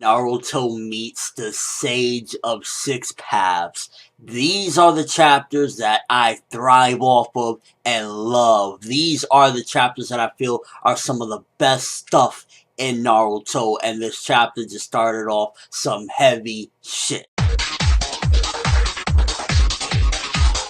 Naruto meets the Sage of Six Paths. These are the chapters that I thrive off of and love. These are the chapters that I feel are some of the best stuff in Naruto, and this chapter just started off some heavy shit.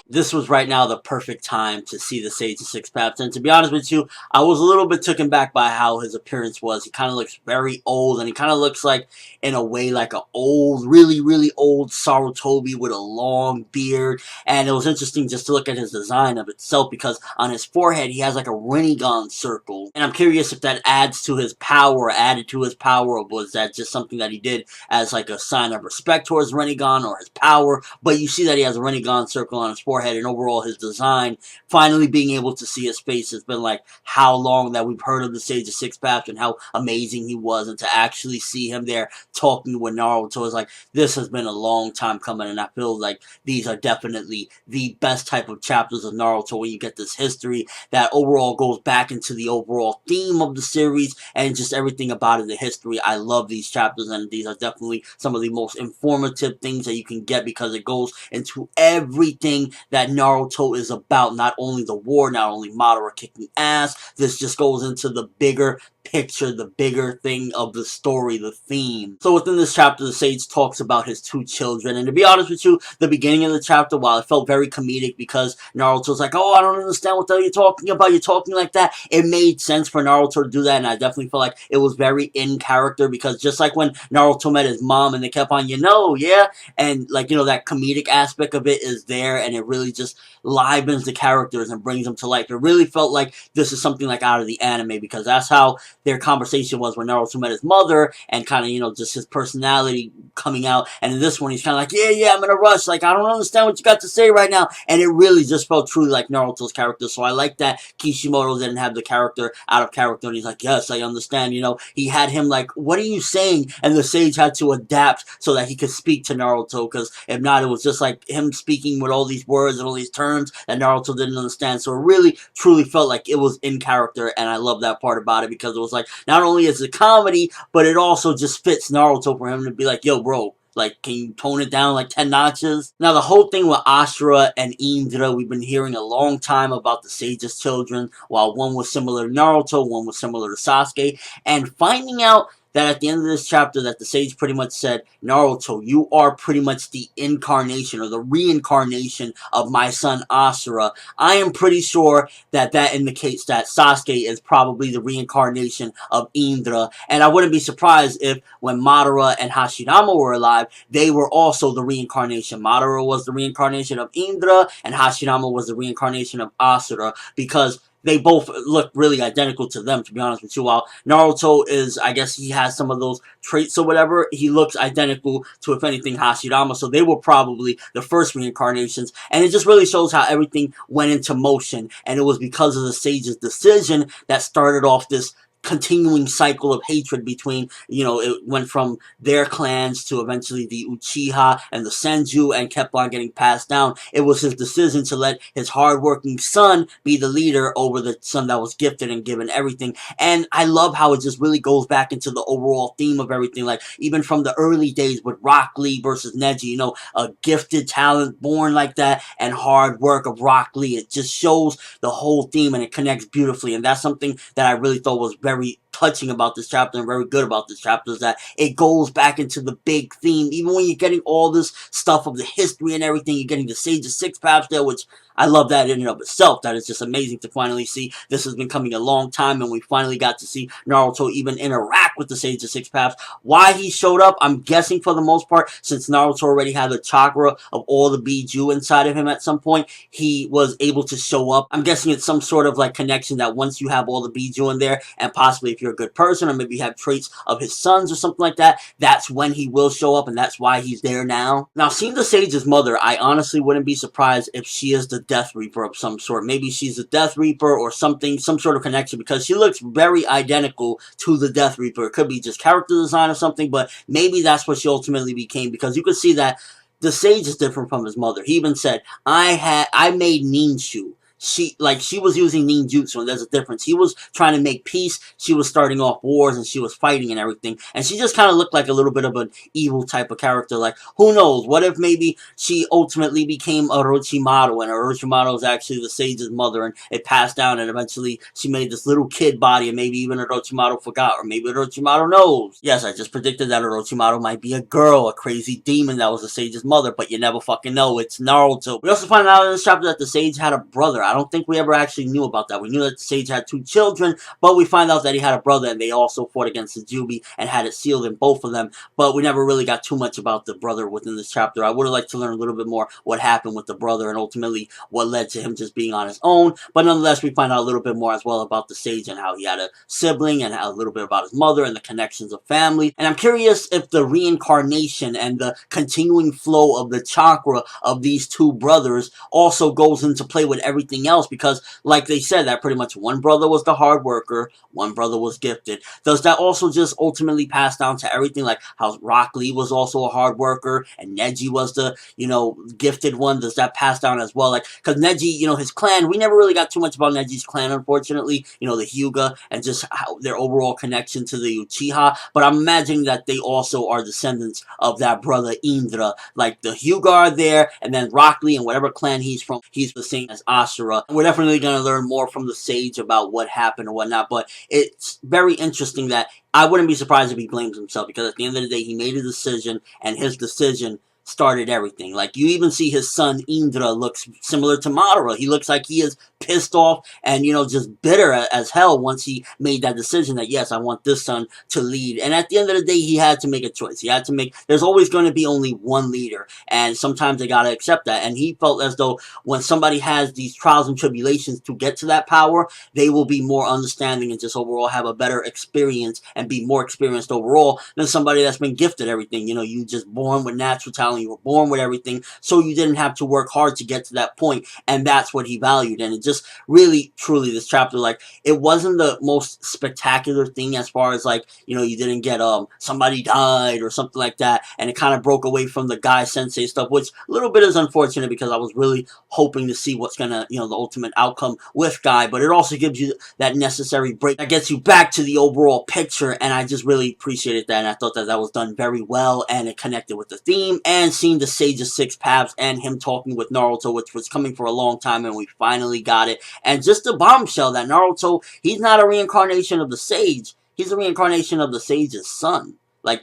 This was right now the perfect time to see the Sage of Six Paths. And to be honest with you, I was a little bit taken back by how his appearance was. He kind of looks very old, and he kind of looks like, in a way, like an old, really old Sarutobi with a long beard. And it was interesting just to look at his design of itself, because on his forehead he has like a Rinnegan circle. And I'm curious if that adds to his power, added to his power, or was that just something that he did as like a sign of respect towards Rinnegan or his power. But you see that he has a Rinnegan circle on his forehead, and overall his design, finally being able to see his face, has been like how long that we've heard of the Sage of Six Paths and how amazing he was, and to actually see him there talking with Naruto is like, this has been a long time coming, and I feel like these are definitely the best type of chapters of Naruto, when you get this history that overall goes back into the overall theme of the series and just everything about it, the history. I love these chapters, and these are definitely some of the most informative things that you can get, because it goes into everything that Naruto is about. Not only the war, not only Madara kicking ass, this just goes into the bigger picture, the bigger thing of the story, the theme. So within this chapter, the Sage talks about his two children, and to be honest with you, the beginning of the chapter, while it felt very comedic because Naruto's like, oh, I don't understand what the hell you're talking about, you're talking like that, it made sense for Naruto to do that, and I definitely felt like it was very in character, because just like when Naruto met his mom and they kept on, yeah, and like, that comedic aspect of it is there, and it really just livens the characters and brings them to life. It really felt like this is something like out of the anime, because that's how their conversation was when Naruto met his mother, and kind of, just his personality coming out. And in this one, he's kind of like, yeah, I'm in a rush. Like, I don't understand what you got to say right now. And it really just felt truly like Naruto's character. So I like that Kishimoto didn't have the character out of character. And he's like, yes, I understand. He had him like, what are you saying? And the Sage had to adapt so that he could speak to Naruto. Because if not, it was just like him speaking with all these words and all these terms that Naruto didn't understand. So it really, truly felt like it was in character. And I love that part about it, because it was like, not only is it comedy, but it also just fits Naruto for him to be like, yo, bro, like, can you tone it down like 10 notches? Now, the whole thing with Ashura and Indra, we've been hearing a long time about the Sage's children, while one was similar to Naruto, one was similar to Sasuke, and finding out that at the end of this chapter that the Sage pretty much said, Naruto, you are pretty much the incarnation or the reincarnation of my son Ashura. I am pretty sure that that indicates that Sasuke is probably the reincarnation of Indra, and I wouldn't be surprised if when Madara and Hashirama were alive, they were also the reincarnation. Madara was the reincarnation of Indra, and Hashirama was the reincarnation of Asura, because they both look really identical to them, to be honest with you. While Naruto is, I guess he has some of those traits or whatever, he looks identical to, if anything, Hashirama. So they were probably the first reincarnations. And it just really shows how everything went into motion. And it was because of the Sage's decision that started off this continuing cycle of hatred between, it went from their clans to eventually the Uchiha and the Senju, and kept on getting passed down. It was his decision to let his hardworking son be the leader over the son that was gifted and given everything. And I love how it just really goes back into the overall theme of everything, like even from the early days with Rock Lee versus Neji, a gifted talent born like that, and hard work of Rock Lee. It just shows the whole theme, and it connects beautifully, and that's something that I really thought was very touching about this chapter and very good about this chapter, is that it goes back into the big theme. Even when you're getting all this stuff of the history and everything, you're getting the Sage of Six Paths there, which I love that in and of itself. That is just amazing to finally see. This has been coming a long time, and we finally got to see Naruto even interact with the Sage of Six Paths. Why he showed up, I'm guessing for the most part, since Naruto already had the chakra of all the Biju inside of him at some point, he was able to show up. I'm guessing it's some sort of like connection that once you have all the Biju in there, and possibly if you're a good person, or maybe you have traits of his sons or something like that, that's when he will show up, and that's why he's there now. Now, seeing the Sage's mother, I honestly wouldn't be surprised if she is the Death Reaper of some sort. Maybe she's a Death Reaper or something, some sort of connection, because she looks very identical to the Death Reaper. It could be just character design or something, but maybe that's what she ultimately became, because you could see that the Sage is different from his mother. He even said, I made Ninshu. she was using ninjutsu, and there's a difference. He was trying to make peace, she was starting off wars, and she was fighting and everything, and she just kind of looked like a little bit of an evil type of character. Like, who knows, what if maybe she ultimately became Orochimaru, and Orochimaru is actually the sage's mother, and it passed down, and eventually she made this little kid body, and maybe even Orochimaru forgot, or maybe Orochimaru knows. Yes, I just predicted that Orochimaru might be a girl, a crazy demon that was the sage's mother, but you never fucking know. It's Naruto. We also find out in this chapter that the sage had a brother. I don't think we ever actually knew about that. We knew that the sage had 2 children, but we find out that he had a brother, and they also fought against the Juubi and had it sealed in both of them, but we never really got too much about the brother within this chapter. I would have liked to learn a little bit more what happened with the brother and ultimately what led to him just being on his own, but nonetheless we find out a little bit more as well about the sage and how he had a sibling and a little bit about his mother and the connections of family. And I'm curious if the reincarnation and the continuing flow of the chakra of these 2 brothers also goes into play with everything else, because like they said, that pretty much one brother was the hard worker, one brother was gifted. Does that also just ultimately pass down to everything, like how Rock Lee was also a hard worker and Neji was the, gifted one? Does that pass down as well? Like, because Neji, his clan, we never really got too much about Neji's clan, unfortunately, the Hyuga, and just how their overall connection to the Uchiha, but I'm imagining that they also are descendants of that brother Indra. Like, the Hyuga are there, and then Rock Lee and whatever clan he's from, he's the same as Ashura. We're definitely going to learn more from the sage about what happened or whatnot, but it's very interesting that I wouldn't be surprised if he blames himself, because at the end of the day, he made a decision, and his decision started everything. Like, you even see his son Indra looks similar to Madara. He looks like he is pissed off and, just bitter as hell once he made that decision that, yes, I want this son to lead. And at the end of the day, he had to make a choice. He had to make, there's always going to be only one leader, and sometimes they got to accept that. And he felt as though when somebody has these trials and tribulations to get to that power, they will be more understanding and just overall have a better experience and be more experienced overall than somebody that's been gifted everything. You just born with natural talent, you were born with everything, so you didn't have to work hard to get to that point, and that's what he valued. And it just really, truly, this chapter, like, it wasn't the most spectacular thing as far as, like, you didn't get, somebody died or something like that, and it kind of broke away from the guy sensei stuff, which a little bit is unfortunate, because I was really hoping to see what's gonna, the ultimate outcome with Guy, but it also gives you that necessary break that gets you back to the overall picture, and I just really appreciated that, and I thought that that was done very well, and it connected with the theme, and seeing the Sage of Six Paths and him talking with Naruto, which was coming for a long time, and we finally got it, and just the bombshell that Naruto, he's not a reincarnation of the Sage, he's a reincarnation of the Sage's son. Like,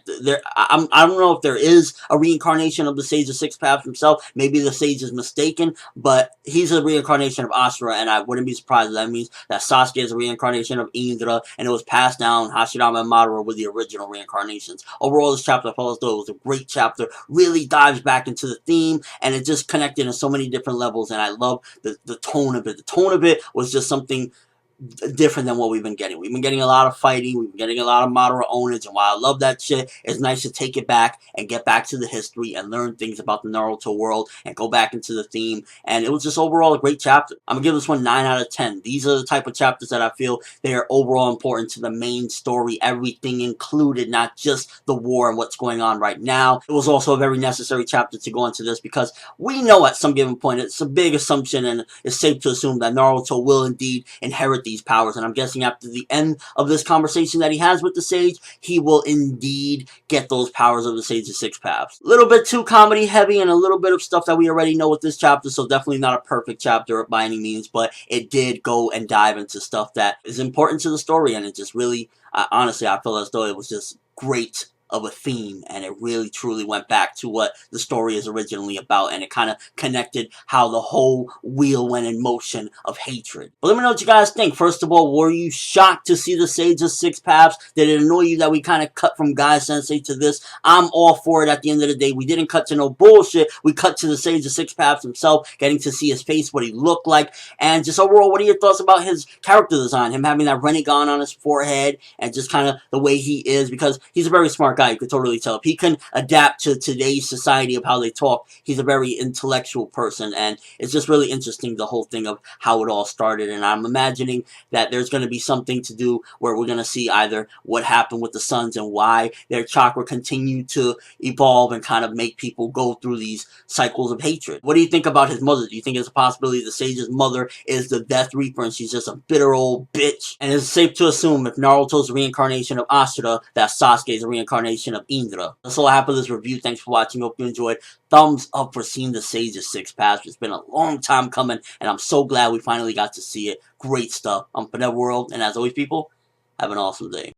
I don't know if there is a reincarnation of the Sage of Six Paths himself. Maybe the Sage is mistaken, but he's a reincarnation of Ashura, and I wouldn't be surprised if that means that Sasuke is a reincarnation of Indra, and it was passed down. Hashirama and Madara were the original reincarnations. Overall, this chapter, I felt as though it was a great chapter. Really dives back into the theme, and it just connected in so many different levels, and I love the tone of it. The tone of it was just something different than what we've been getting. We've been getting a lot of fighting, we've been getting a lot of Madara ownage, and while I love that shit, it's nice to take it back and get back to the history and learn things about the Naruto world and go back into the theme, and it was just overall a great chapter. I'm gonna give this one 9 out of 10. These are the type of chapters that I feel they are overall important to the main story, everything included, not just the war and what's going on right now. It was also a very necessary chapter to go into this, because we know at some given point, it's a big assumption and it's safe to assume that Naruto will indeed inherit these powers, and I'm guessing after the end of this conversation that he has with the Sage, he will indeed get those powers of the Sage of Six Paths. A little bit too comedy heavy and a little bit of stuff that we already know with this chapter, so definitely not a perfect chapter by any means, but it did go and dive into stuff that is important to the story, and it just really, honestly, I feel as though it was just great of a theme, and it really truly went back to what the story is originally about, and it kind of connected how the whole wheel went in motion of hatred. But let me know what you guys think. First of all, were you shocked to see the Sage of Six Paths? Did it annoy you that we kind of cut from Guy Sensei to this? I'm all for it. At the end of the day, we didn't cut to no bullshit. We cut to the Sage of Six Paths himself, getting to see his face, what he looked like, and just overall, what are your thoughts about his character design? Him having that Renegon on his forehead, and just kind of the way he is, because he's a very smart guy. guy. You could totally tell. If he can adapt to today's society of how they talk, he's a very intellectual person. And it's just really interesting, the whole thing of how it all started. And I'm imagining that there's going to be something to do where we're going to see either what happened with the Suns and why their chakra continued to evolve and kind of make people go through these cycles of hatred. What do you think about his mother? Do you think it's a possibility the Sage's mother is the Death Reaper and she's just a bitter old bitch? And it's safe to assume if Naruto's a reincarnation of Ashura, that Sasuke is a reincarnation of Indra. That's all I have for this review. Thanks for watching. Hope you enjoyed. Thumbs up for seeing the Sage's six paths. It's been a long time coming, and I'm so glad we finally got to see it. Great stuff. I'm Finette World, and as always, people, have an awesome day.